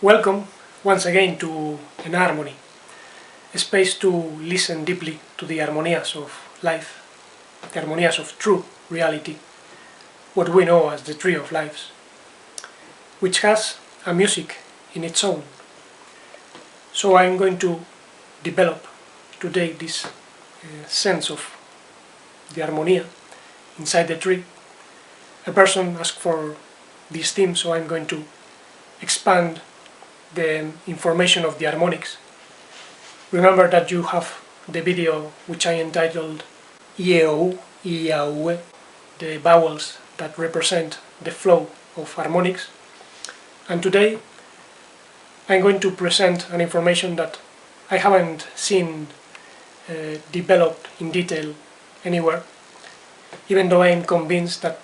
Welcome once again to Enharmony, a space to listen deeply to the harmonias of life, the harmonias of true reality, what we know as the Tree of Lives, which has a music in its own. So I'm going to develop today this sense of the harmonia inside the tree. A person asked for this theme, so I'm going to expand the information of the harmonics. Remember that you have the video which I entitled IEO, IAUE, the vowels that represent the flow of harmonics. And today I'm going to present an information that I haven't seen developed in detail anywhere, even though I am convinced that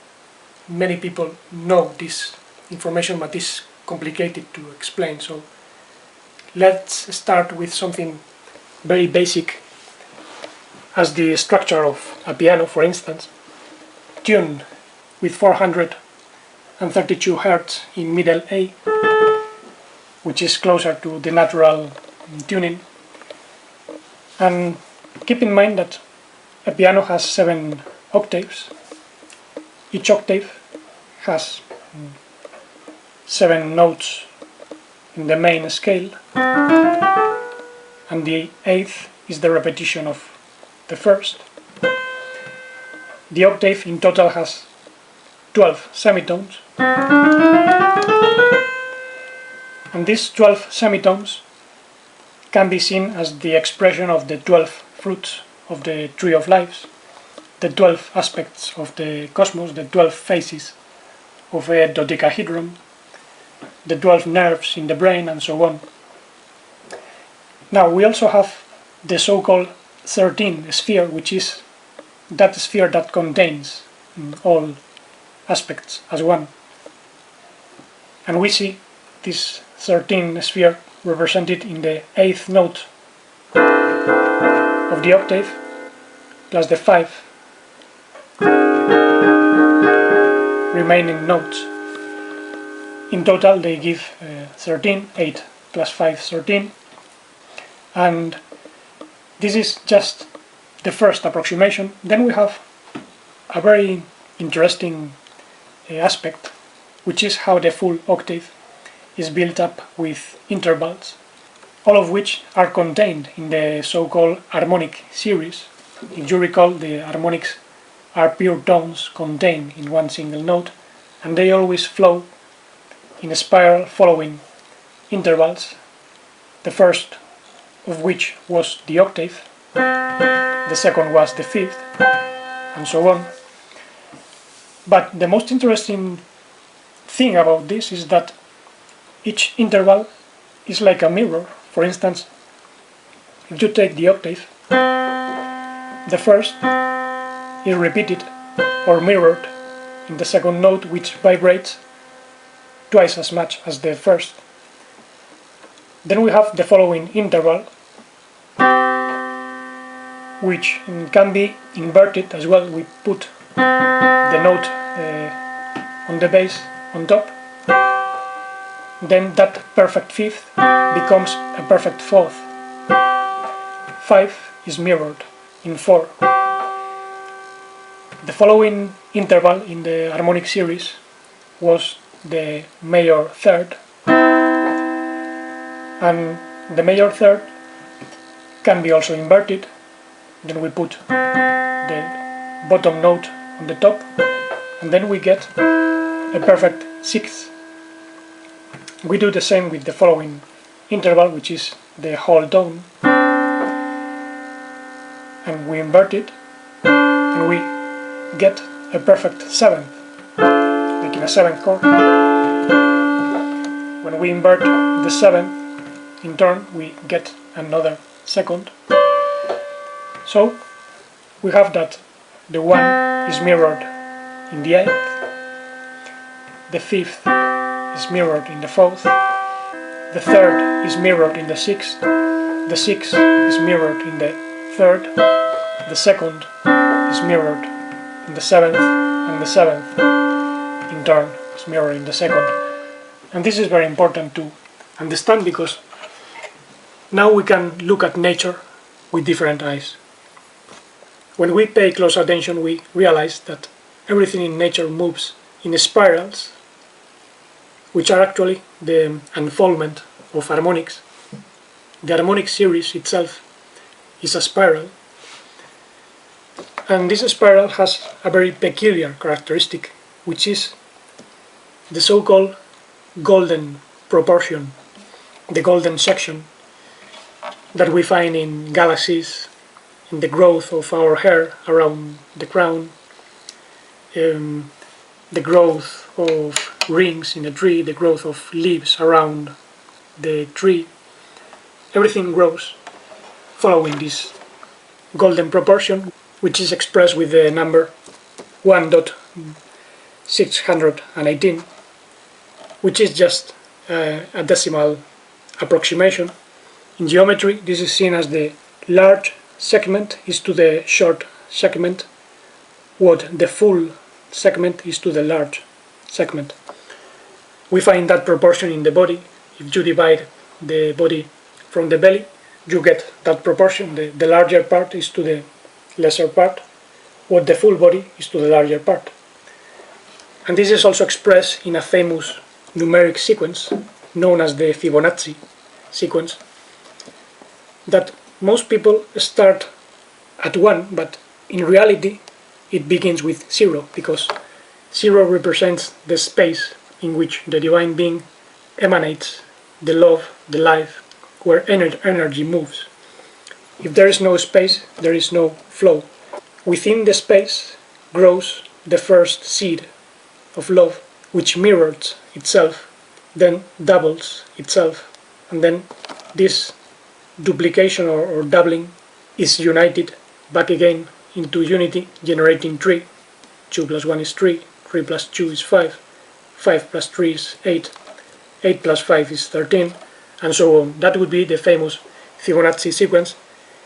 many people know this information, but it's complicated to explain. So let's start with something very basic, as the structure of a piano, for instance, tuned with 432 Hz in middle A, which is closer to the natural tuning. And keep in mind that a piano has 7 octaves. Each octave has 7 notes in the main scale, and the 8th is the repetition of the first. The octave in total has 12 semitones, and these 12 semitones can be seen as the expression of the 12 fruits of the Tree of Lives, the 12 aspects of the cosmos, the 12 phases of a dodecahedron, the 12 nerves in the brain, and so on. Now we also have the so-called 13th sphere, which is that sphere that contains all aspects as one. And we see this 13th sphere represented in the 8th note of the octave, plus the 5 remaining notes. In total they give 13, 8 plus 5, 13, and this is just the first approximation. Then we have a very interesting aspect, which is how the full octave is built up with intervals, all of which are contained in the so-called harmonic series. If you recall, the harmonics are pure tones contained in one single note, and they always flow in a spiral following intervals, the first of which was the octave, the second was the 5th, and so on. But the most interesting thing about this is that each interval is like a mirror. For instance, if you take the octave, the first is repeated or mirrored in the second note, which vibrates twice as much as the first. Then we have the following interval, which can be inverted as well. We put the note on the bass on top, then that perfect 5th becomes a perfect 4th. 5 is mirrored in 4. The following interval in the harmonic series was the major third, and the major third can be also inverted. Then we put the bottom note on the top, and then we get a perfect 6th. We do the same with the following interval, which is the whole tone, and we invert it, and we get a perfect 7th, like in a 7th chord. When we invert the 7th in turn, we get another second. So we have that the 1 is mirrored in the 8th, the 5th is mirrored in the 4th, the 3rd is mirrored in the 6th, the 6th is mirrored in the 3rd, the 2nd is mirrored in the 7th, and the 7th in turn is mirrored in the 2nd. And this is very important to understand, because now we can look at nature with different eyes. When we pay close attention, we realize that everything in nature moves in spirals, which are actually the unfoldment of harmonics. The harmonic series itself is a spiral, and this spiral has a very peculiar characteristic, which is the so-called golden proportion, the golden section that we find in galaxies, in the growth of our hair around the crown, the growth of rings in a tree, the growth of leaves around the tree. Everything grows following this golden proportion, which is expressed with the number 1.618, which is just a decimal approximation. In geometry, this is seen as the large segment is to the short segment, what the full segment is to the large segment. We find that proportion in the body. If you divide the body from the belly, you get that proportion. The larger part is to the lesser part, what the full body is to the larger part. And this is also expressed in a famous numeric sequence known as the Fibonacci sequence, that most people start at 1, but in reality it begins with 0, because 0 represents the space in which the divine being emanates the love, the life, where energy moves. If there is no space, there is no flow. Within the space grows the first seed of love, which mirrors itself, then doubles itself, and then this duplication or doubling is united back again into unity, generating 3. 2 plus 1 is 3, 3 plus 2 is 5, 5 plus 3 is 8, 8 plus 5 is 13, and so on. That would be the famous Fibonacci sequence,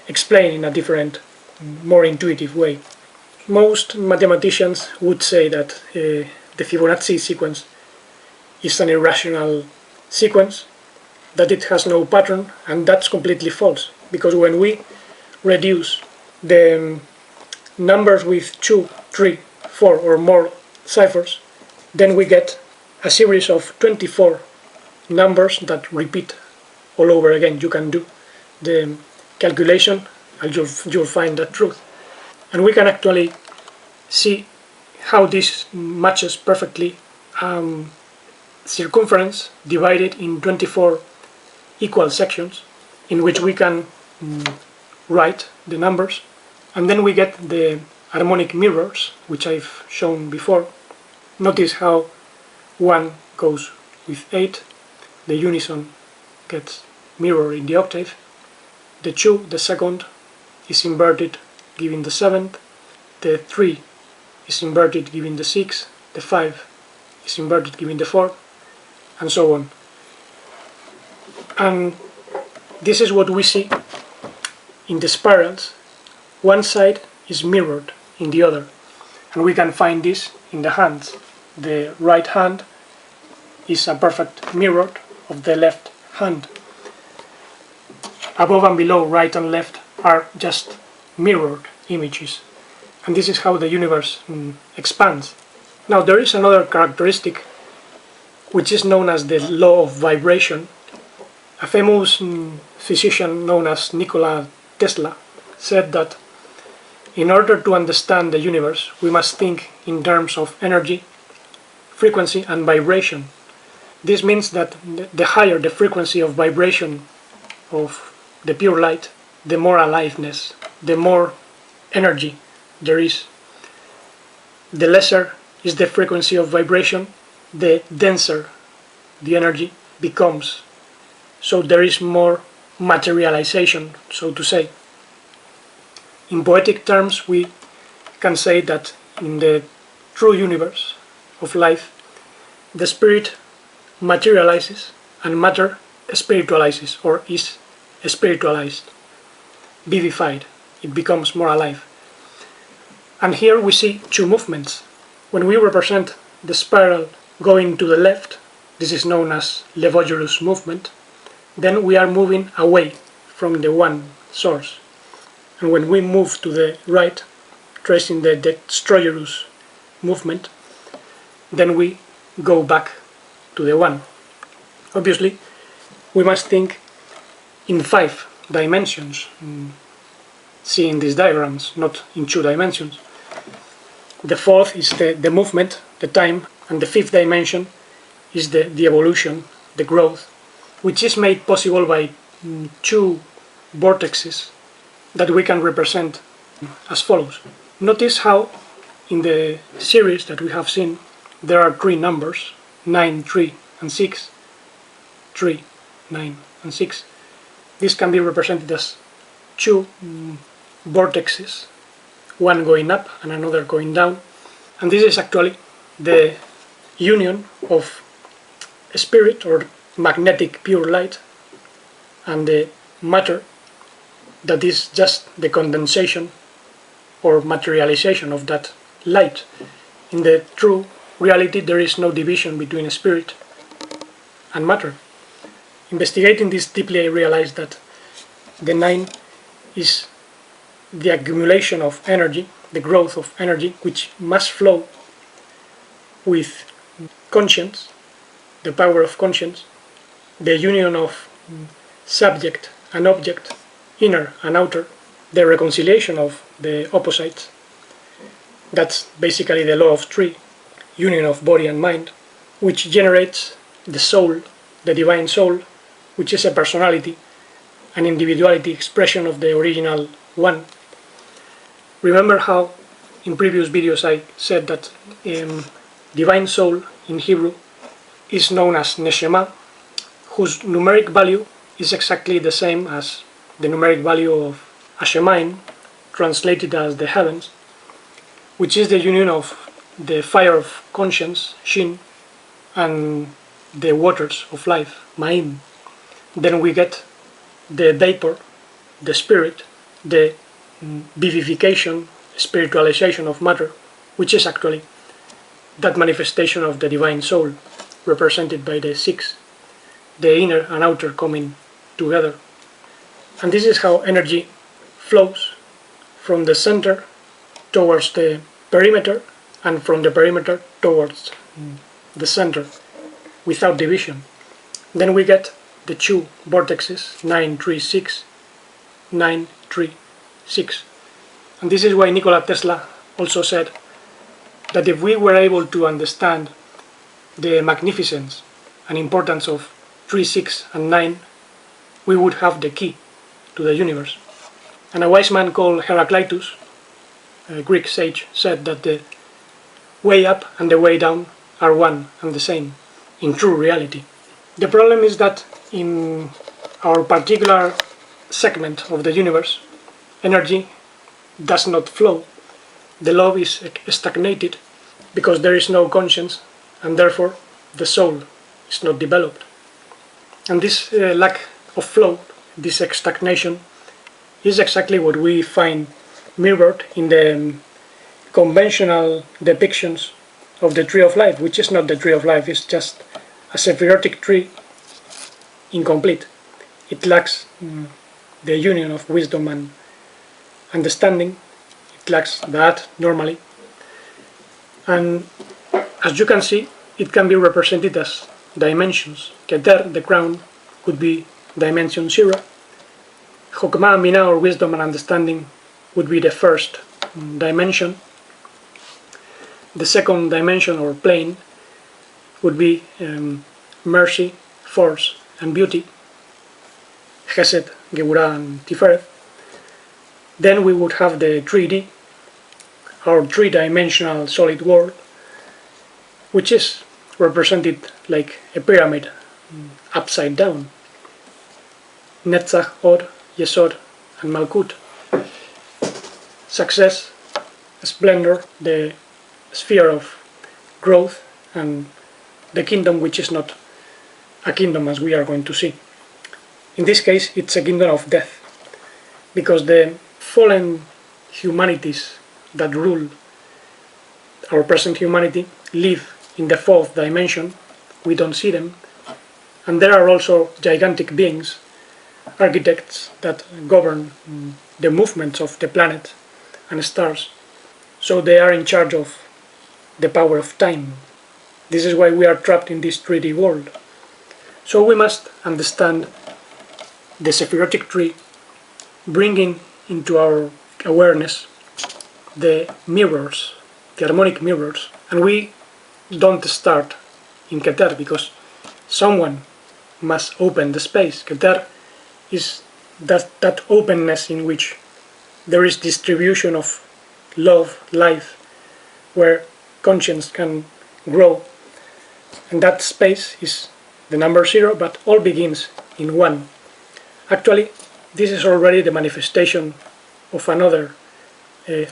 explained in a different, more intuitive way. Most mathematicians would say that the Fibonacci sequence is an irrational sequence, that it has no pattern, and that's completely false, because when we reduce the numbers with 2, 3, 4 or more ciphers, then we get a series of 24 numbers that repeat all over again. You can do the calculation and you'll find that truth. And we can actually see how this matches perfectly circumference divided in 24 equal sections, in which we can write the numbers, and then we get the harmonic mirrors, which I've shown before. Notice how 1 goes with 8, the unison gets mirrored in the octave, the 2, the second, is inverted giving the 7th, the 3 is inverted giving the 6th, the 5 is inverted giving the 4th, and so on. And this is what we see in the spirals. One side is mirrored in the other, and we can find this in the hands. The right hand is a perfect mirror of the left hand. Above and below, right and left, are just mirrored images, and this is how the universe expands. Now there is another characteristic which is known as the law of vibration. A famous physician known as Nikola Tesla said that in order to understand the universe, we must think in terms of energy, frequency and vibration. This means that the higher the frequency of vibration of the pure light, the more aliveness, the more energy there is. The lesser is the frequency of vibration, the denser the energy becomes. So there is more materialization, so to say. In poetic terms, we can say that in the true universe of life, the spirit materializes and matter spiritualizes, or is spiritualized, vivified. It becomes more alive. And here we see two movements. When we represent the spiral going to the left, this is known as Levogeur's movement, then we are moving away from the one source. And when we move to the right, tracing the destroyer's movement, then we go back to the one. Obviously, we must think in 5 dimensions, seeing these diagrams, not in 2 dimensions. The 4th is the movement, the time, and the 5th dimension is the evolution, the growth, which is made possible by 2 vortexes that we can represent as follows. Notice how in the series that we have seen there are 3 numbers, 9, 3, and 6. 3, 9, and 6. This can be represented as 2 vortexes, one going up and another going down. And this is actually the union of spirit or magnetic pure light and the matter that is just the condensation or materialization of that light. In the true reality there is no division between spirit and matter. Investigating this deeply, I realized that the 9 is the accumulation of energy, the growth of energy, which must flow with conscience, the power of conscience, the union of subject and object, inner and outer, the reconciliation of the opposites. That's basically the law of 3, union of body and mind, which generates the soul, the divine soul, which is a personality, an individuality expression of the original one. Remember how in previous videos I said that divine soul in Hebrew is known as Neshama, whose numeric value is exactly the same as the numeric value of Hashemayim, translated as the heavens, which is the union of the fire of conscience, Shin, and the waters of life, Ma'im. Then we get the vapor, the spirit, the vivification, spiritualization of matter, which is actually that manifestation of the divine soul, represented by the 6, the inner and outer coming together. And this is how energy flows from the center towards the perimeter and from the perimeter towards the center without division. Then we get the 2 vortexes, 9, 3, 6, 9, 3, 6. And this is why Nikola Tesla also said that if we were able to understand the magnificence and importance of 3, 6, and 9, we would have the key to the universe. And a wise man called Heraclitus, a Greek sage, said that the way up and the way down are one and the same in true reality. The problem is that in our particular segment of the universe, energy does not flow. The love is stagnated because there is no conscience, and therefore the soul is not developed. And this lack of flow, this stagnation, is exactly what we find mirrored in the conventional depictions of the tree of life, which is not the tree of life, it's just a symbiotic tree, incomplete. It lacks the union of wisdom and understanding. It lacks that normally. And as you can see, it can be represented as dimensions. Keter, the crown, could be dimension 0. Chokmah, Binah, or wisdom and understanding, would be the first dimension. The second dimension or plane would be mercy, force, and beauty, Chesed, Geburah, and Tiferet. Then we would have the 3D, our 3-dimensional solid world, which is represented like a pyramid upside down. Netzach, Od, Yesod, and Malkut. Success, splendor, the sphere of growth, and the kingdom which is not a kingdom as we are going to see. In this case, it's a kingdom of death, because the fallen humanities that rule our present humanity live in the 4th dimension. We don't see them, And there are also gigantic beings, architects that govern the movements of the planet and stars. So they are in charge of the power of time. This is why we are trapped in this 3D world. So we must understand the Sephirotic tree, bringing into our awareness the mirrors, the harmonic mirrors. And we don't start in Keter because someone must open the space. Keter is that openness in which there is distribution of love, life, where conscience can grow. And that space is the number 0, but all begins in 1. Actually, this is already the manifestation of another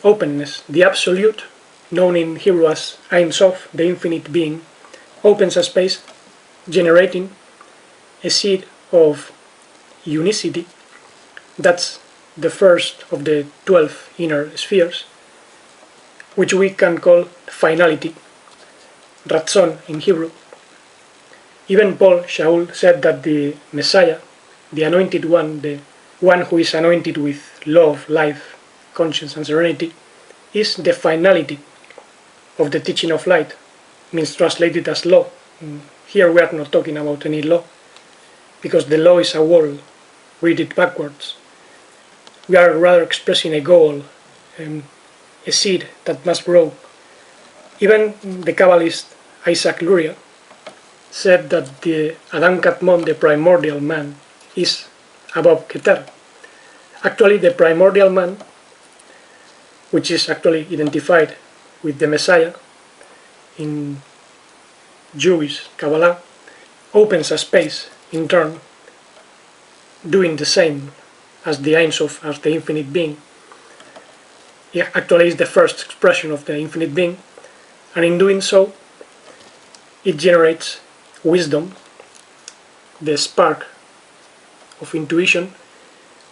openness. The Absolute, known in Hebrew as Ein Sof, the infinite being, opens a space generating a seed of unicity. That's the first of the 12 inner spheres, which we can call finality, Ratzon in Hebrew. Even Paul Shaul said that the Messiah, the anointed one, the one who is anointed with love, life, conscience and serenity, is the finality of the teaching of light, means translated as law. Here we are not talking about any law, because the law is a wall, read it backwards. We are rather expressing a goal, a seed that must grow. Even the Kabbalist Isaac Luria said that the Adam Kadmon, the primordial man, is above Keter. Actually, the primordial man, which is actually identified with the Messiah in Jewish Kabbalah, opens a space in turn, doing the same as the Ein Sof, as the infinite being. It actually is the first expression of the infinite being, and in doing so, it generates wisdom, the spark of intuition,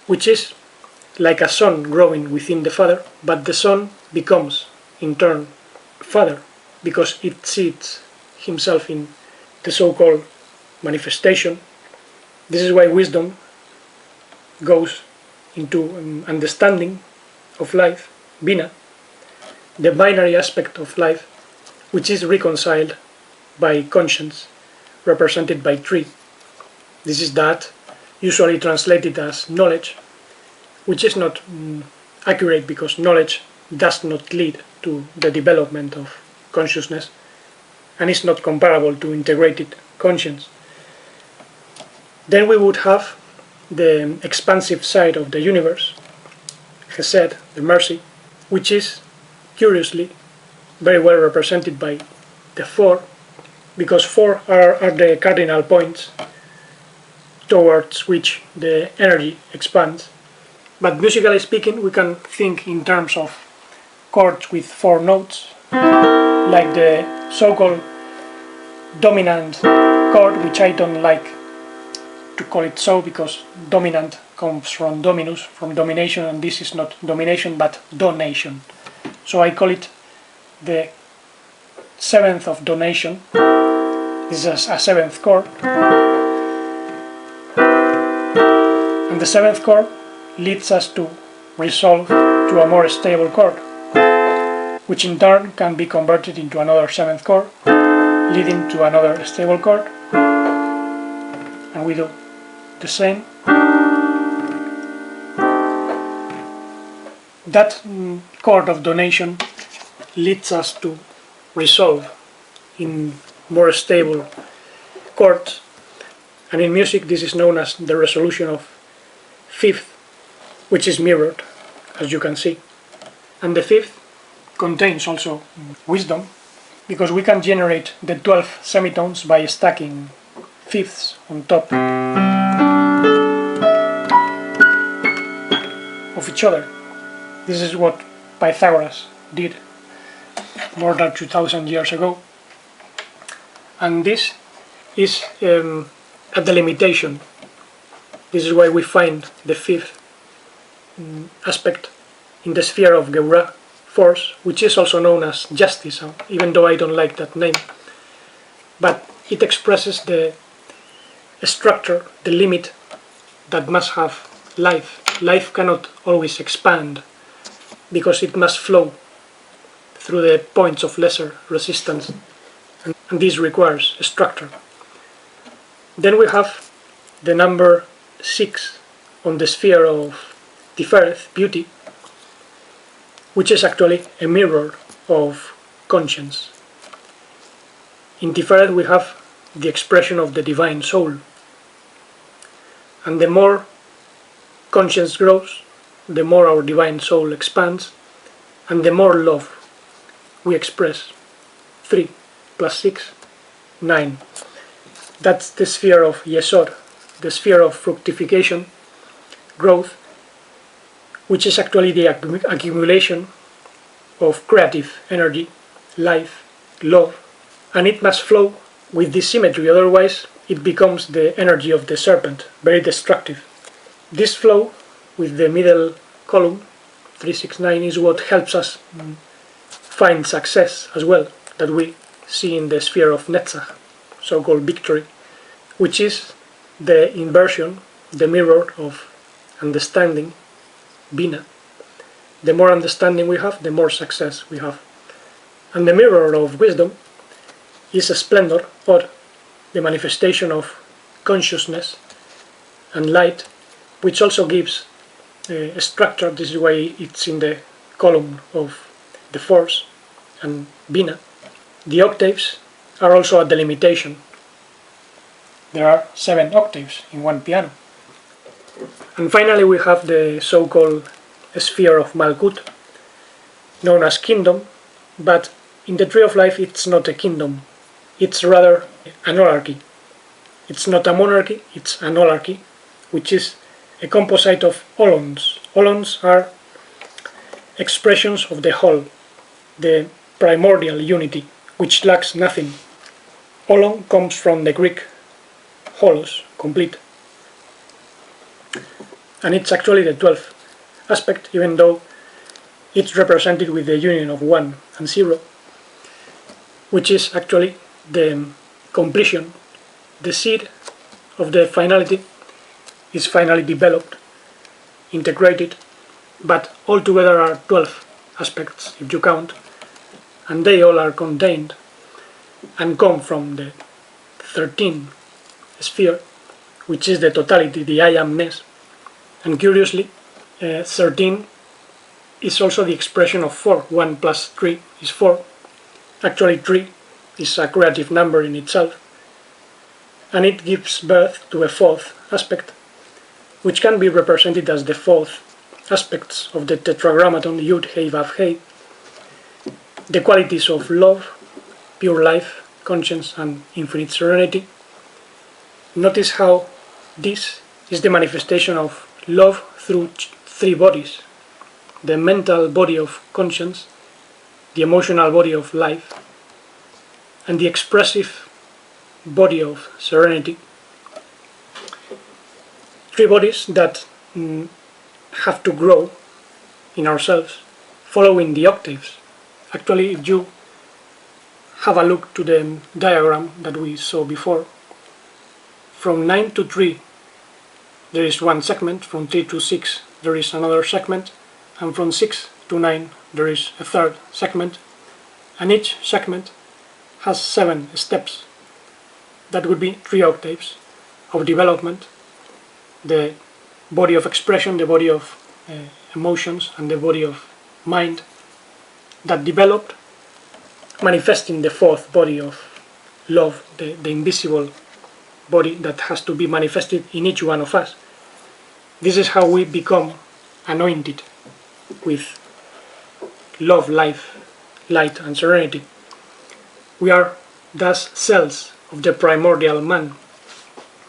which is like a son growing within the father, but the son becomes in turn father because it sees himself in the so-called manifestation. This is why wisdom goes into understanding of life, Bina, the binary aspect of life, which is reconciled by conscience, represented by 3. This is that, usually translated as knowledge, which is not accurate because knowledge does not lead to the development of consciousness and is not comparable to integrated conscience. Then we would have the expansive side of the universe, Chesed, the mercy, which is curiously very well represented by the 4, because 4 are the cardinal points towards which the energy expands. But musically speaking, we can think in terms of chords with 4 notes, like the so-called dominant chord, which I don't like to call it so, because dominant comes from dominus, from domination, and this is not domination but donation. So I call it the 7th of donation. This is a 7th chord, and the 7th chord leads us to resolve to a more stable chord, which in turn can be converted into another 7th chord, leading to another stable chord, and we do the same. That chord of donation leads us to resolve in more stable chords, and in music this is known as the resolution of 5th, which is mirrored, as you can see. And the 5th contains also wisdom, because we can generate the 12 semitones by stacking 5ths on top of each other. This is what Pythagoras did more than 2000 years ago, and this is a delimitation. This is why we find the 5th aspect in the sphere of Geura, force, which is also known as justice, even though I don't like that name, but it expresses the structure, the limit that must have life. Life cannot always expand because it must flow through the points of lesser resistance, and this requires a structure. Then we have the number 6 on the sphere of Tiferet, beauty, which is actually a mirror of conscience. In Tiferet we have the expression of the divine soul, and the more conscience grows, the more our divine soul expands, and the more love we express. 3 plus 6, 9. That's the sphere of Yesod, the sphere of fructification, growth, which is actually the accumulation of creative energy, life, love, and it must flow with this symmetry, otherwise it becomes the energy of the serpent, very destructive. This flow with the middle column, 369, is what helps us find success as well, that we see in the sphere of Netzach, so-called victory, which is the inversion, the mirror of understanding, Bina. The more understanding we have, the more success we have. And the mirror of wisdom is a splendor, or the manifestation of consciousness and light, which also gives a structure. This is why it's in the column of the force and Bina. The octaves are also a delimitation. There are 7 octaves in one piano. And finally we have the so-called sphere of Malkut, known as kingdom, but in the Tree of Life it's not a kingdom, it's rather an oligarchy. It's not a monarchy, it's an oligarchy, which is a composite of olons. Olons are expressions of the whole, the primordial unity, which lacks nothing. Olon comes from the Greek holos, complete. And it's actually the 12th aspect, even though it's represented with the union of 1 and 0, which is actually the completion. The seed of the finality is finally developed, integrated, but altogether are 12 aspects if you count, and they all are contained and come from the 13th sphere, which is the totality, the I amness. And curiously, 13 is also the expression of 4. 1 plus 3 is 4. Actually 3 is a creative number in itself, and it gives birth to a 4th aspect, which can be represented as the 4th aspects of the tetragrammaton Yud Hei Vav Hei, the qualities of love, pure life, conscience, and infinite serenity. Notice how this is the manifestation of love through 3 bodies: the mental body of conscience, the emotional body of life, and the expressive body of serenity. 3 bodies that have to grow in ourselves, following the octaves. Actually, if you have a look to the diagram that we saw before, from 9 to 3 there is one segment, from 3 to 6 there is another segment, and from 6 to 9 there is a third segment, and each segment has 7 steps. That would be 3 octaves of development: the body of expression, the body of emotions, and the body of mind, that developed, manifesting the 4th body of love, the invisible body that has to be manifested in each one of us. This is how we become anointed with love, life, light, and serenity. We are thus cells of the primordial man,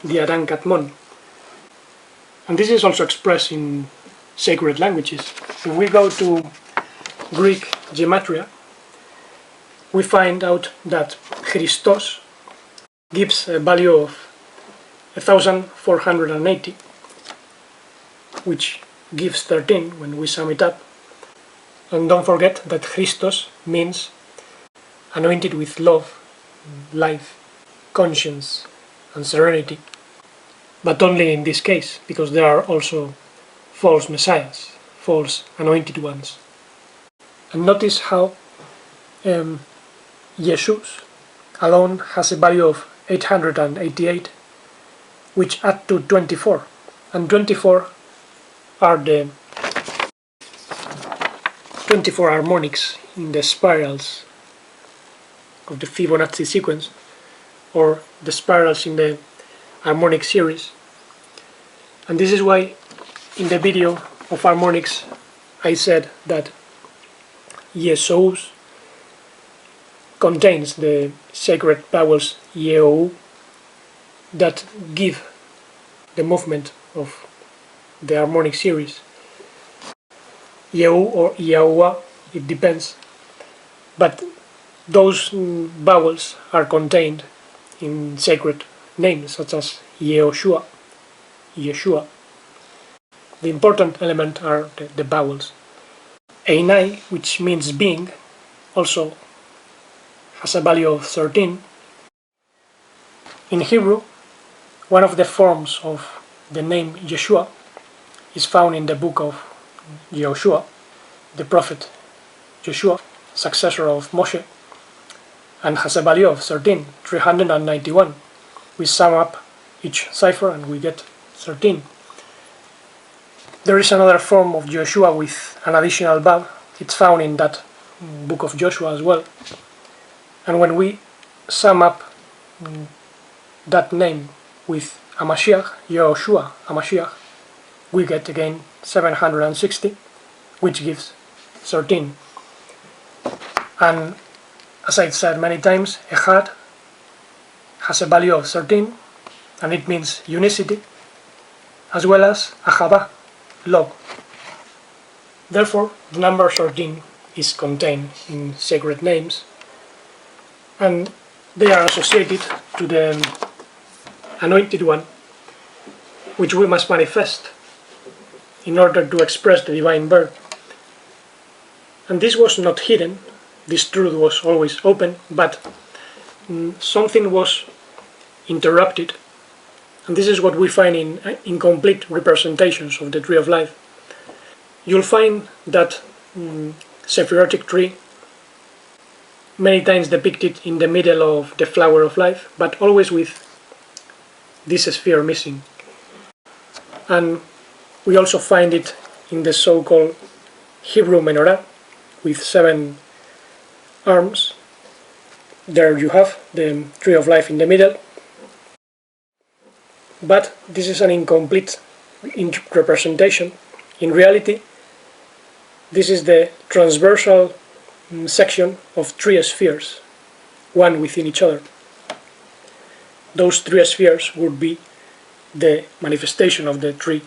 the Adan Katmon. And this is also expressed in sacred languages. If we go to Greek gematria, we find out that Christos gives a value of 1480, which gives 13 when we sum it up. And don't forget that Christos means anointed with love, life, conscience, and serenity. but only in this case, because there are also false messiahs, false anointed ones. And notice how Jesus alone has a value of 888, which add to 24, and 24 are the 24 harmonics in the spirals of the Fibonacci sequence, or the spirals in the harmonic series. And this is why in the video of harmonics I said that Jesus contains the sacred vowels Yeo that give the movement of the harmonic series. Yeo or Yahuwah, it depends, but those vowels are contained in sacred names such as Yehoshua, Yeshua. The important element are the vowels. Einai, which means being, also has a value of 13. In Hebrew, one of the forms of the name Yeshua is found in the book of Joshua, the prophet Joshua, successor of Moshe, and has a value of 13, 391. We sum up each cipher and we get 13. There is another form of Joshua with an additional Bab. It's found in that book of Joshua as well. And when we sum up that name with Amashiach, Yehoshua, Amashiach, we get again 760, which gives 13. And as I've said many times, Echad has a value of 13, and it means unicity, as well as Ahava, love. Therefore, the number 13 is contained in sacred names, and they are associated to the anointed one, which we must manifest in order to express the divine birth. And this was not hidden, this truth was always open, but something was interrupted, and this is what we find in incomplete representations of the tree of life. You'll find that Sephirotic tree many times depicted in the middle of the flower of life, but always with this sphere missing. And we also find it in the so-called Hebrew menorah with 7 arms. There you have the tree of life in the middle, but this is an incomplete representation. In reality, this is the transversal section of 3 spheres, one within each other. Those 3 spheres would be the manifestation of the 3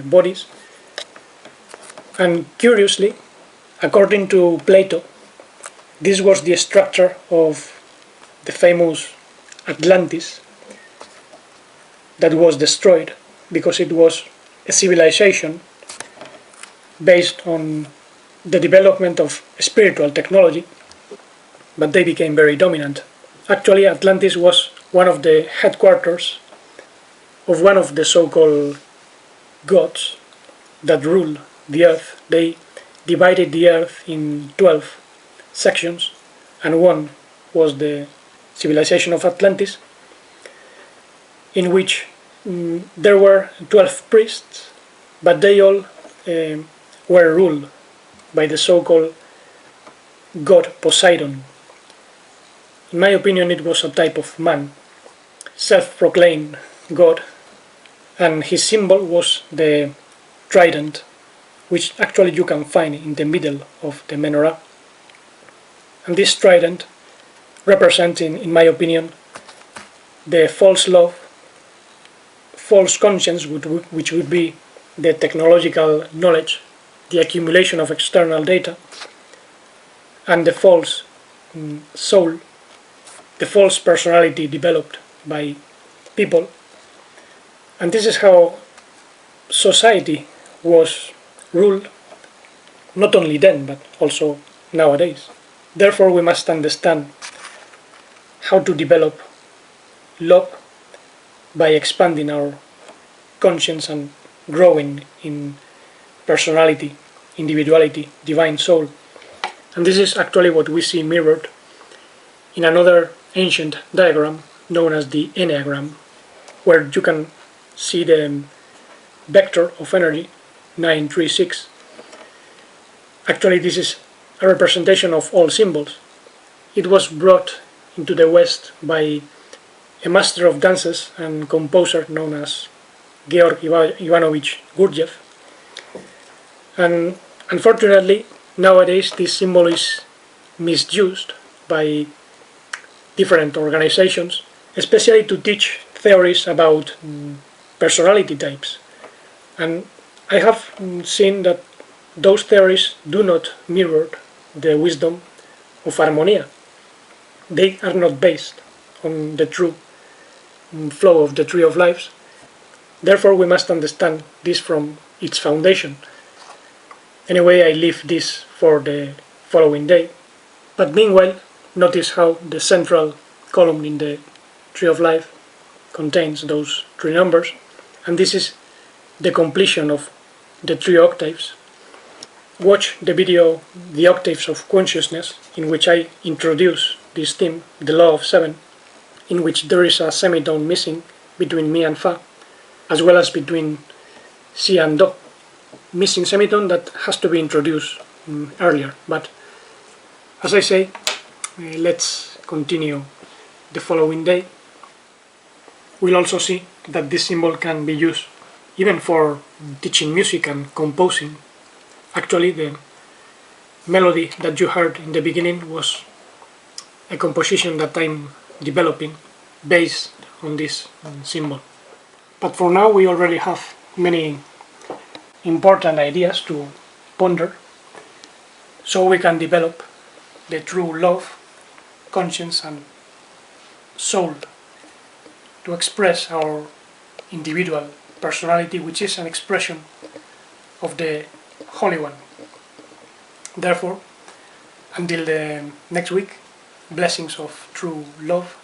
bodies. And curiously, according to Plato, this was the structure of the famous Atlantis that was destroyed because it was a civilization based on the development of spiritual technology, but they became very dominant. Actually, Atlantis was one of the headquarters of one of the so-called gods that ruled the earth. They divided the earth in 12 sections, and one was the civilization of Atlantis, in which there were 12 priests, but they all were ruled by the so-called god Poseidon. In my opinion, it was a type of man, self-proclaimed god, and his symbol was the trident, which actually you can find in the middle of the menorah. And this trident represents, in my opinion, the false love, false conscience, which would be the technological knowledge, the accumulation of external data, and the false soul, the false personality developed by people. And this is how society was ruled, not only then, but also nowadays. Therefore, we must understand how to develop love by expanding our conscience and growing in personality, individuality, divine soul. And this is actually what we see mirrored in another ancient diagram known as the Enneagram, where you can see the vector of energy 936. Actually, this is a representation of all symbols. It was brought into the West by a master of dances and composer known as G.I.Gurdjieff. And unfortunately, nowadays this symbol is misused by different organizations, especially to teach theories about personality types. And I have seen that those theories do not mirror the wisdom of Harmonia. They are not based on the true flow of the Tree of Lives. Therefore, we must understand this from its foundation. Anyway, I leave this for the following day. But meanwhile, notice how the central column in the Tree of Life contains those three numbers, and this is the completion of the three octaves. Watch the video The Octaves of Consciousness, in which I introduce this theme, the Law of Seven, in which there is a semitone missing between Mi and Fa, as well as between Si and Do. Missing semitone that has to be introduced earlier. But as I say, let's continue the following day. We'll also see that this symbol can be used even for teaching music and composing. Actually, the melody that you heard in the beginning was a composition that I'm developing based on this symbol. But for now, we already have many important ideas to ponder, so we can develop the true love, conscience and soul to express our individual personality, which is an expression of the Holy One. Therefore, until the next week, blessings of true love,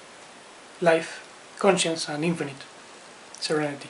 life, conscience and infinite serenity.